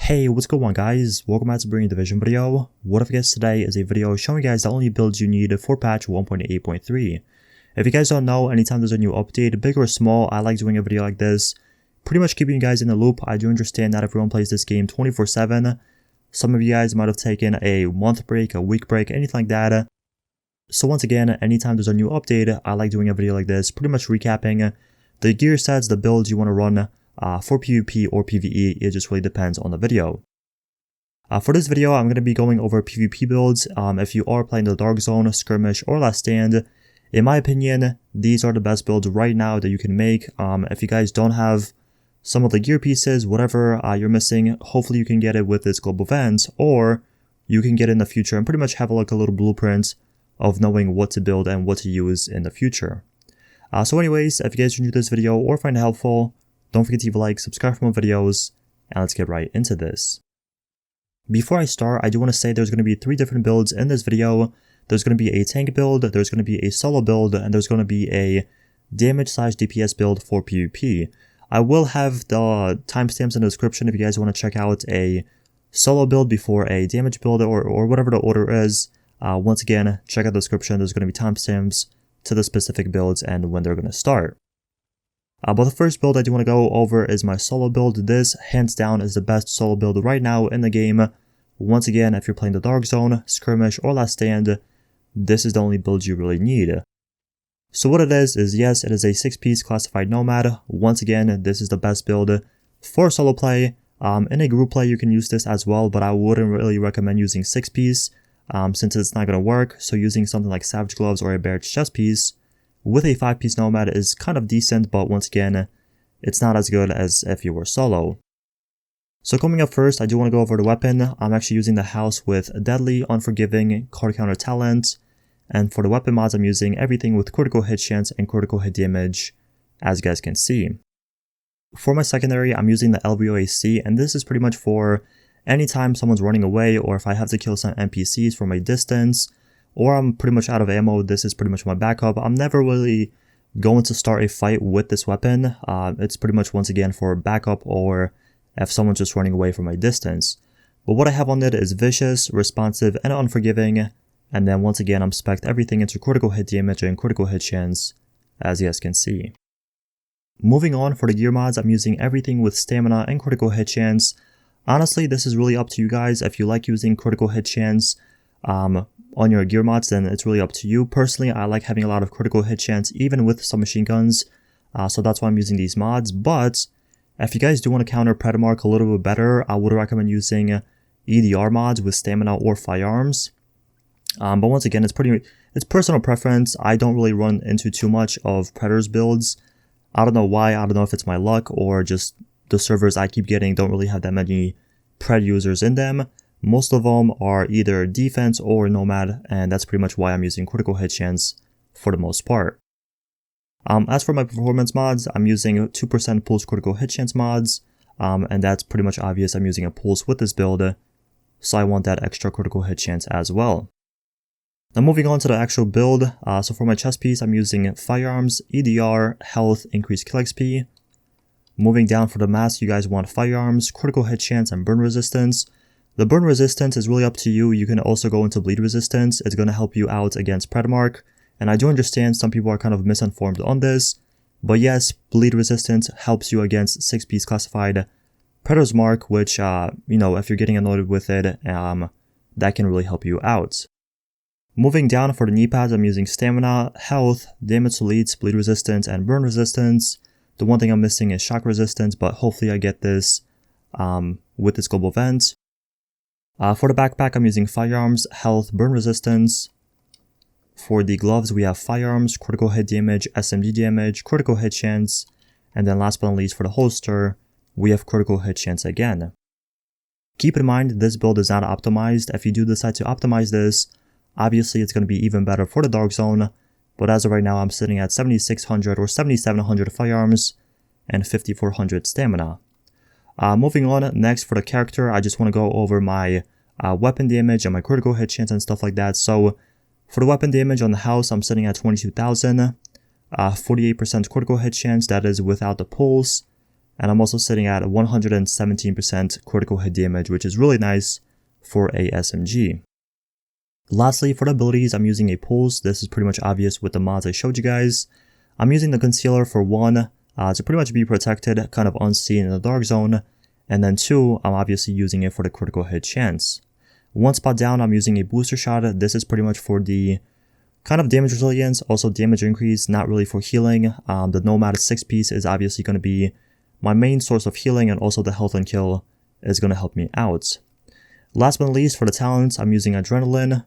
Hey, what's going on guys? Welcome back to bringing division video. What if guys today is a video showing you guys the only builds you need for patch 1.8.3. If you guys don't know, anytime there's a new update, big or small, I like doing a video like this. Pretty much keeping you guys in the loop. I do understand not everyone plays this game 24/7. Some of you guys might have taken a month break, a week break, anything like that. So once again, anytime there's a new update, I like doing a video like this, pretty much recapping the gear sets, the builds you want to run for PvP or PvE. It just really depends on the video. For this video, I'm going to be going over PvP builds. If you are playing the Dark Zone, Skirmish, or Last Stand, in my opinion, these are the best builds right now that you can make. If you guys don't have some of the gear pieces, whatever you're missing, hopefully you can get it with this global event, or you can get it in the future and pretty much have like a little blueprint of knowing what to build and what to use in the future. So anyways, if you guys enjoyed this video or find it helpful, don't forget to leave a like, subscribe for more videos, and let's get right into this. Before I start, I do want to say there's going to be 3 different builds in this video. There's going to be a tank build, there's going to be a solo build, and there's going to be a damage/DPS build for PvP. I will have the timestamps in the description if you guys want to check out a solo build before a damage build or whatever the order is. Once again, check out the description. There's going to be timestamps to the specific builds and when they're going to start. But the first build I do want to go over is my solo build. This, hands down, is the best solo build right now in the game. Once again, if you're playing the Dark Zone, Skirmish, or Last Stand, this is the only build you really need. So what it is yes, it is a 6-piece classified nomad. Once again, this is the best build for solo play. In a group play, you can use this as well, but I wouldn't really recommend using 6-piece since it's not going to work. So using something like Savage Gloves or a Barrett's chest piece with a 5-piece nomad is kind of decent, but once again, it's not as good as if you were solo. So coming up first, I do want to go over the weapon. I'm actually using the house with Deadly, Unforgiving, Card Counter Talent, and for the weapon mods, I'm using everything with critical hit chance and critical hit damage, as you guys can see. For my secondary, I'm using the LVOAC, and this is pretty much for anytime someone's running away, or if I have to kill some NPCs from a distance, or I'm pretty much out of ammo. This is pretty much my backup. I'm never really going to start a fight with this weapon. It's pretty much, once again, for backup or if someone's just running away from a distance. But what I have on it is Vicious, Responsive, and Unforgiving. And then once again, I'm spec'd everything into critical hit damage and critical hit chance, as you guys can see. Moving on, for the gear mods, I'm using everything with Stamina and critical hit chance. Honestly, this is really up to you guys. If you like using critical hit chance on your gear mods, then it's really up to you. Personally, I like having a lot of critical hit chance even with some machine guns, so that's why I'm using these mods. But if you guys do want to counter Predamark a little bit better, I would recommend using EDR mods with Stamina or Firearms. But once again, it's personal preference. I don't really run into too much of Predator's builds. I don't know why. I don't know if it's my luck or just the servers I keep getting don't really have that many Pred users in them. Most of them are either defense or nomad, and that's pretty much why I'm using critical hit chance for the most part. As for my performance mods, I'm using 2% pulse critical hit chance mods, and that's pretty much obvious. I'm using a pulse with this build, so I want that extra critical hit chance as well. Now moving on to the actual build, so for my chest piece, I'm using Firearms, EDR, Health, Increased Kill XP. Moving down for the mask, you guys want Firearms, critical hit chance, and burn resistance. The burn resistance is really up to you. You can also go into bleed resistance. It's going to help you out against Predamark. And I do understand some people are kind of misinformed on this. But yes, bleed resistance helps you against 6-piece classified Predator's Mark, which, if you're getting annoyed with it, that can really help you out. Moving down for the knee pads, I'm using Stamina, Health, Damage to Leads, Bleed Resistance, and Burn Resistance. The one thing I'm missing is Shock Resistance, but hopefully I get this with this global event. For the backpack, I'm using Firearms, Health, Burn Resistance. For the gloves, we have Firearms, critical hit damage, SMG damage, critical hit chance, and then last but not least for the holster, we have critical hit chance again. Keep in mind, this build is not optimized. If you do decide to optimize this, obviously it's going to be even better for the Dark Zone, but as of right now, I'm sitting at 7600 or 7700 Firearms and 5400 Stamina. Moving on, next for the character, I just want to go over my weapon damage and my critical hit chance and stuff like that. So for the weapon damage on the house, I'm sitting at 22,000, 48% critical hit chance, that is without the pulse, and I'm also sitting at 117% critical hit damage, which is really nice for a SMG. Lastly, for the abilities, I'm using a pulse. This is pretty much obvious with the mods I showed you guys. I'm using the concealer for 1, to pretty much be protected, kind of unseen in the dark zone, and then 2, I'm obviously using it for the critical hit chance. 1 spot down, I'm using a booster shot. This is pretty much for the kind of damage resilience, also damage increase, not really for healing. The Nomad 6-piece is obviously going to be my main source of healing, and also the health and kill is going to help me out. Last but not least, for the talents, I'm using Adrenaline,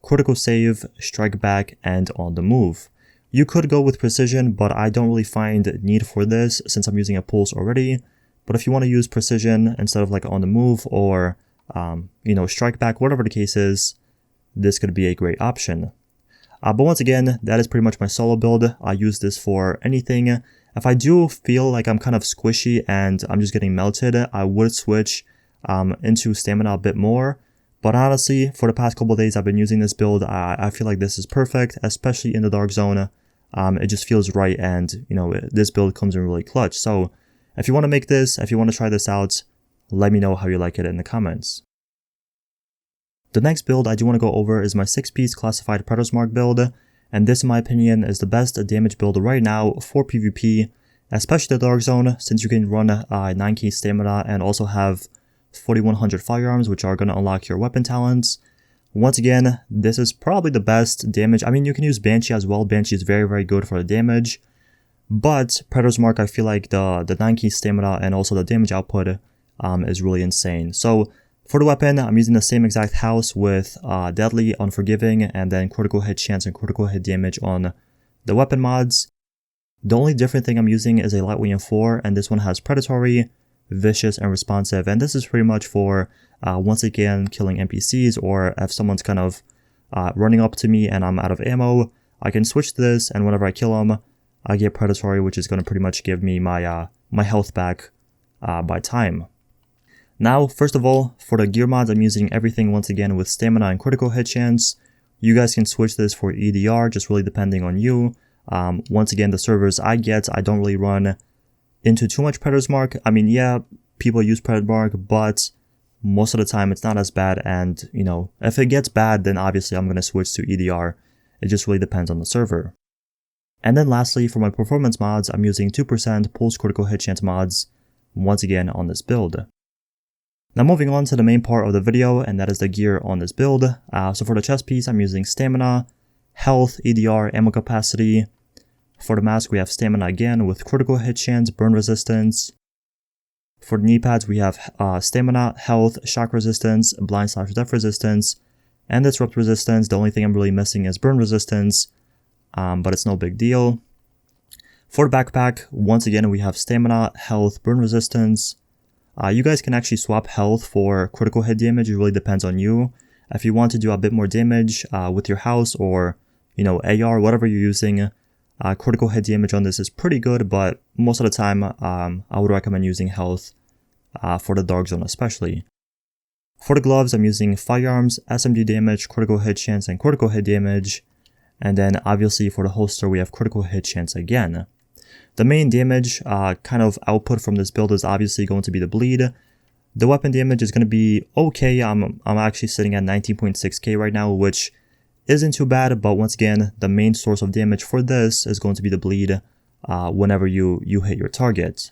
Critical Save, Strike Back, and On the Move. You could go with Precision, but I don't really find need for this since I'm using a Pulse already. But if you want to use Precision instead of like On the Move or Strike Back, whatever the case is, this could be a great option. But once again, that is pretty much my solo build. I use this for anything. If I do feel like I'm kind of squishy and I'm just getting melted, I would switch into stamina a bit more. But honestly, for the past couple of days I've been using this build, I feel like this is perfect, especially in the dark zone. It just feels right, and this build comes in really clutch. So if you want to make this, if you want to try this out, let me know how you like it in the comments. The next build I do want to go over is my 6-piece classified Predator's Mark build, and this in my opinion is the best damage build right now for PvP, especially the dark zone, since you can run 9k stamina and also have 4100 firearms, which are going to unlock your weapon talents. Once again, this is probably the best damage. I mean, you can use Banshee as well. Banshee is very, very good for the damage, but Predator's Mark, I feel like the 9k stamina and also the damage output is really insane. So for the weapon, I'm using the same exact house with Deadly, Unforgiving, and then critical hit chance and critical hit damage on the weapon mods. The only different thing I'm using is a Lightweight M4, and this one has Predatory, Vicious, and Responsive, and this is pretty much for once again killing NPCs, or if someone's kind of running up to me and I'm out of ammo, I can switch to this, and whenever I kill them, I get Predatory, which is going to pretty much give me my my health back by time. Now, first of all, for the gear mods, I'm using everything once again with stamina and critical hit chance. You guys can switch this for EDR, just really depending on you. Once again, the servers I don't really run into too much Predator's Mark. I mean, yeah, people use Predator's Mark, but most of the time it's not as bad, and if it gets bad, then obviously I'm going to switch to EDR. It just really depends on the server. And then lastly, for my performance mods, I'm using 2% Pulse Critical Hit Chance mods, once again on this build. Now moving on to the main part of the video, and that is the gear on this build. So for the chest piece, I'm using Stamina, Health, EDR, Ammo Capacity. For the mask, we have Stamina again with Critical Hit Chance, Burn Resistance. For the knee pads, we have Stamina, Health, Shock Resistance, Blind/Death Resistance, and Disrupt Resistance. The only thing I'm really missing is Burn Resistance, but it's no big deal. For the backpack, once again, we have Stamina, Health, Burn Resistance. You guys can actually swap health for critical hit damage. It really depends on you. If you want to do a bit more damage with your house or, AR, whatever you're using, critical hit damage on this is pretty good, but most of the time, I would recommend using health for the dark zone especially. For the gloves, I'm using firearms, SMG damage, critical hit chance, and critical hit damage. And then obviously for the holster, we have critical hit chance again. The main damage kind of output from this build is obviously going to be the bleed. The weapon damage is going to be okay. I'm actually sitting at 19.6k right now, which isn't too bad, but once again, the main source of damage for this is going to be the bleed whenever you hit your target.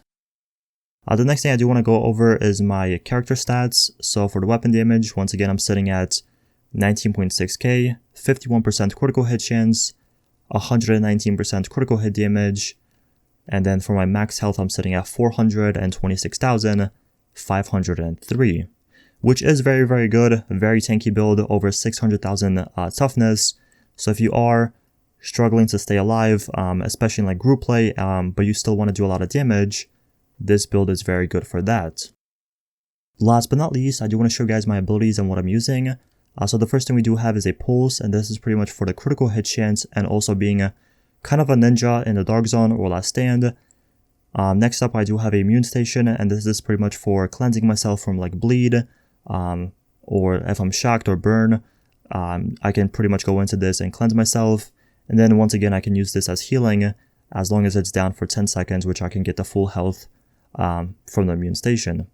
The next thing I do want to go over is my character stats. So for the weapon damage, once again, I'm sitting at 19.6k, 51% critical hit chance, 119% critical hit damage, and then for my max health, I'm sitting at 426,503, which is very, very good. Very tanky build, over 600,000 toughness. So if you are struggling to stay alive, especially in like group play, but you still want to do a lot of damage, this build is very good for that. Last but not least, I do want to show you guys my abilities and what I'm using. So the first thing we do have is a pulse, and this is pretty much for the critical hit chance and also being kind of a ninja in the dark zone or last stand. Next up, I do have a immune station, and this is pretty much for cleansing myself from like bleed, or if I'm shocked or burn, I can pretty much go into this and cleanse myself. And then once again, I can use this as healing as long as it's down for 10 seconds, which I can get the full health from the immune station.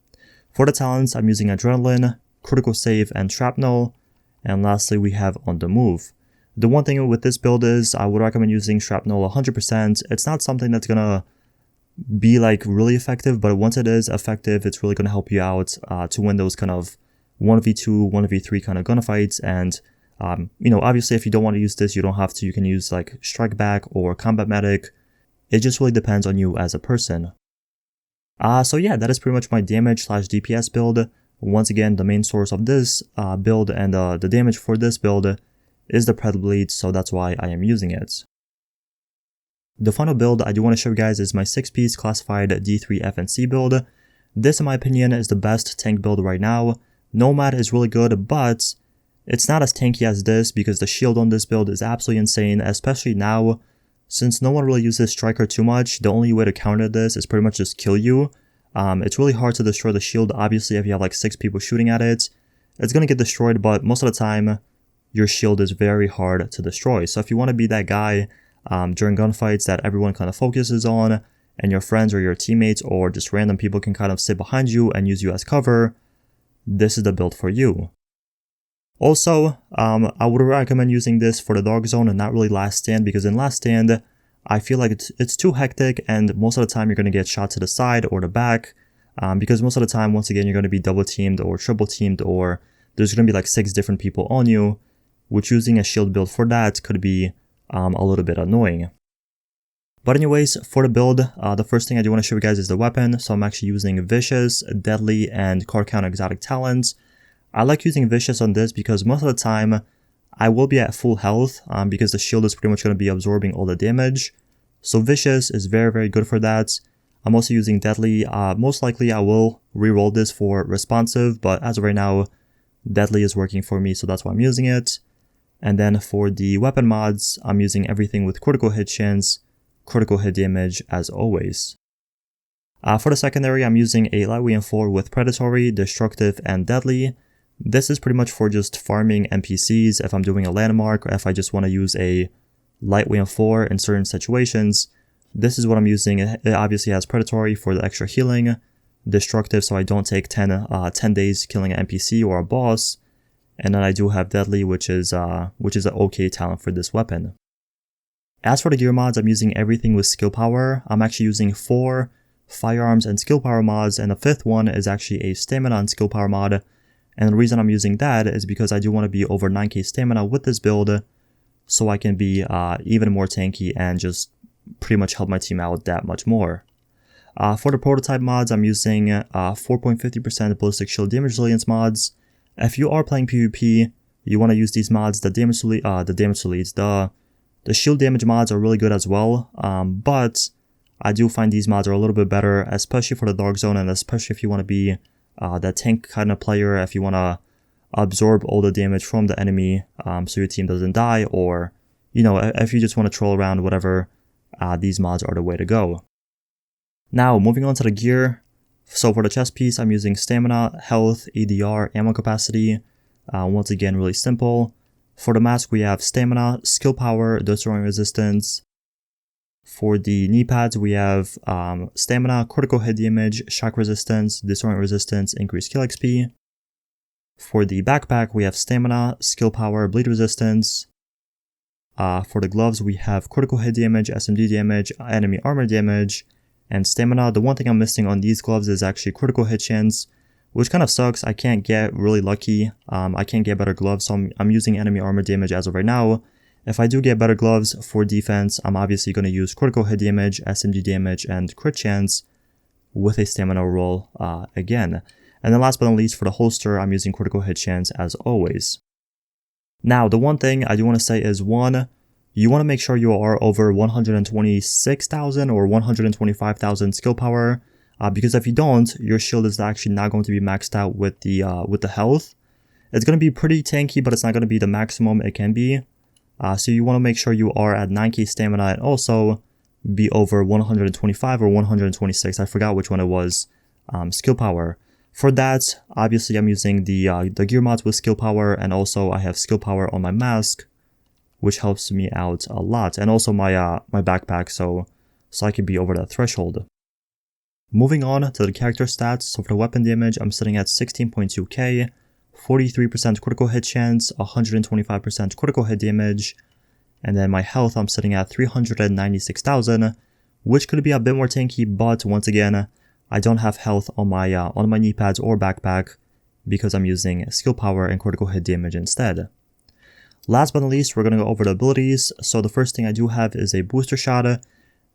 For the talents, I'm using Adrenaline, Critical Save, and Shrapnel. And lastly, we have On the Move. The one thing with this build is I would recommend using Shrapnel 100%. It's not something that's gonna be like really effective, but once it is effective, it's really gonna help you out to win those kind of 1v2, 1v3 kind of gunfights. And obviously if you don't want to use this, you don't have to. You can use like Strike Back or Combat Medic. It just really depends on you as a person. So yeah, that is pretty much my damage / DPS build. Once again, the main source of this build and the damage for this build is the Pred Bleed, so that's why I am using it. The final build I do want to show you guys is my 6-piece classified D3 FNC build. This, in my opinion, is the best tank build right now. Nomad is really good, but it's not as tanky as this because the shield on this build is absolutely insane, especially now. Since no one really uses Striker too much, the only way to counter this is pretty much just kill you. It's really hard to destroy the shield. Obviously, if you have like 6 people shooting at it, it's going to get destroyed, but most of the time, your shield is very hard to destroy. So if you want to be that guy during gunfights that everyone kind of focuses on, and your friends or your teammates or just random people can kind of sit behind you and use you as cover, this is the build for you. Also, I would recommend using this for the Dark Zone and not really Last Stand, because in Last Stand, I feel like it's too hectic, and most of the time you're going to get shot to the side or the back, because most of the time, once again, you're going to be double teamed or triple teamed, or there's going to be like 6 different people on you, which using a shield build for that could be a little bit annoying. But anyways, for the build, the first thing I do want to show you guys is the weapon. So I'm actually using Vicious, Deadly, and Card Counter Exotic Talents. I like using Vicious on this because most of the time I will be at full health because the shield is pretty much going to be absorbing all the damage. So Vicious is very, very good for that. I'm also using Deadly. Most likely I will reroll this for Responsive, but as of right now, Deadly is working for me, so that's why I'm using it. And then for the weapon mods, I'm using everything with critical hit chance, critical hit damage as always. For the secondary, I'm using a Light Weapon 4 with Predatory, Destructive, and Deadly. This is pretty much for just farming NPCs if I'm doing a landmark, or if I just want to use a Light Weapon 4 in certain situations. This is what I'm using. It obviously has Predatory for the extra healing, Destructive so I don't take 10 days killing an NPC or a boss, and then I do have Deadly, which is an okay talent for this weapon. As for the gear mods, I'm using everything with skill power. I'm actually using 4 firearms and skill power mods, and the 5th one is actually a stamina and skill power mod. And the reason I'm using that is because I do want to be over 9k stamina with this build, so I can be even more tanky and just pretty much help my team out that much more. For the prototype mods, I'm using 4.50% ballistic shield damage resilience mods. If you are playing PvP, you want to use these mods. The shield damage mods are really good as well, but I do find these mods are a little bit better, especially for the Dark Zone, and especially if you want to be that tank kind of player, if you want to absorb all the damage from the enemy so your team doesn't die, or if you just want to troll around, whatever, these mods are the way to go. Now, moving on to the gear. So for the chest piece, I'm using Stamina, Health, EDR, Ammo Capacity. Once again, really simple. For the mask, we have Stamina, Skill Power, Destroying Resistance. For the knee pads, we have Stamina, Critical Hit Damage, Shock Resistance, Destroying Resistance, Increased Kill XP. For the backpack, we have Stamina, Skill Power, Bleed Resistance. For the gloves, we have Critical Hit Damage, SMG Damage, Enemy Armor Damage, and Stamina. The one thing I'm missing on these gloves is actually Critical Hit Chance, which kind of sucks. I can't get really lucky. I can't get better gloves, so I'm using Enemy Armor Damage as of right now. If I do get better gloves for defense, I'm obviously going to use Critical Hit Damage, SMG Damage, and Crit Chance with a Stamina roll again. And then last but not least, for the holster, I'm using Critical Hit Chance as always. Now, the one thing I do want to say is, one, you want to make sure you are over 126,000 or 125,000 skill power, because if you don't, your shield is actually not going to be maxed out with the health. It's going to be pretty tanky, but it's not going to be the maximum it can be. So you want to make sure you are at 9k stamina and also be over 125 or 126. I forgot which one it was. Skill power. For that, obviously I'm using the gear mods with skill power, and also I have skill power on my mask, which helps me out a lot, and also my backpack, so I can be over that threshold. Moving on to the character stats, so for the weapon damage, I'm sitting at 16.2k, 43% critical hit chance, 125% critical hit damage, and then my health, I'm sitting at 396,000, which could be a bit more tanky, but once again, I don't have health on my knee pads or backpack because I'm using skill power and critical hit damage instead. Last but not least, we're going to go over the abilities. So the first thing I do have is a booster shot.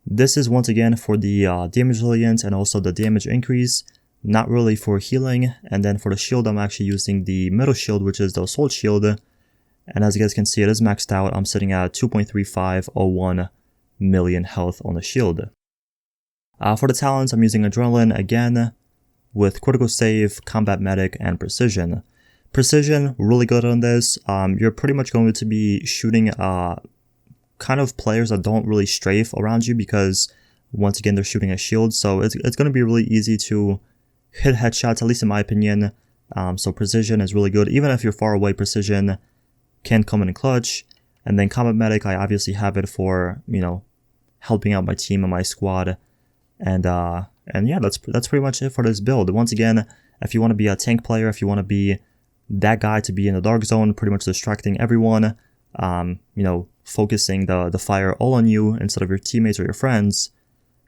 This is once again for the damage resilience and also the damage increase, not really for healing. And then for the shield, I'm actually using the middle shield, which is the assault shield. And as you guys can see, it is maxed out. I'm sitting at 2.3501 million health on the shield. For the talents, I'm using Adrenaline again with critical save, combat medic, and precision. Precision, really good on this. You're pretty much going to be shooting kind of players that don't really strafe around you because once again they're shooting a shield, so it's going to be really easy to hit headshots, at least in my opinion. So precision is really good. Even if you're far away, precision can come in clutch. And then combat medic, I obviously have it for, you know, helping out my team and my squad. And yeah, that's pretty much it for this build. Once again, if you want to be a tank player, if you want to be that guy to be in the dark zone, pretty much distracting everyone, you know, focusing the fire all on you instead of your teammates or your friends,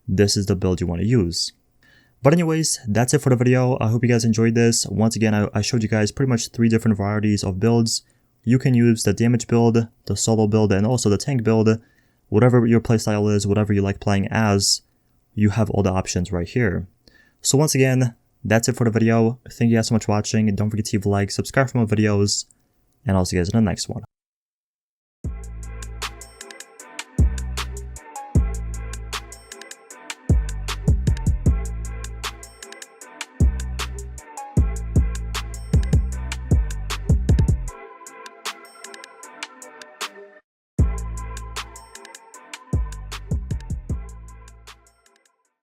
this is the build you want to use. But anyways, that's it for the video. I hope you guys enjoyed this. Once again, I showed you guys pretty much 3 different varieties of builds. You can use the damage build, the solo build, and also the tank build. Whatever your playstyle is, whatever you like playing as, you have all the options right here. So once again, that's it for the video. Thank you guys so much for watching. Don't forget to leave a like, subscribe for more videos, and I'll see you guys in the next one.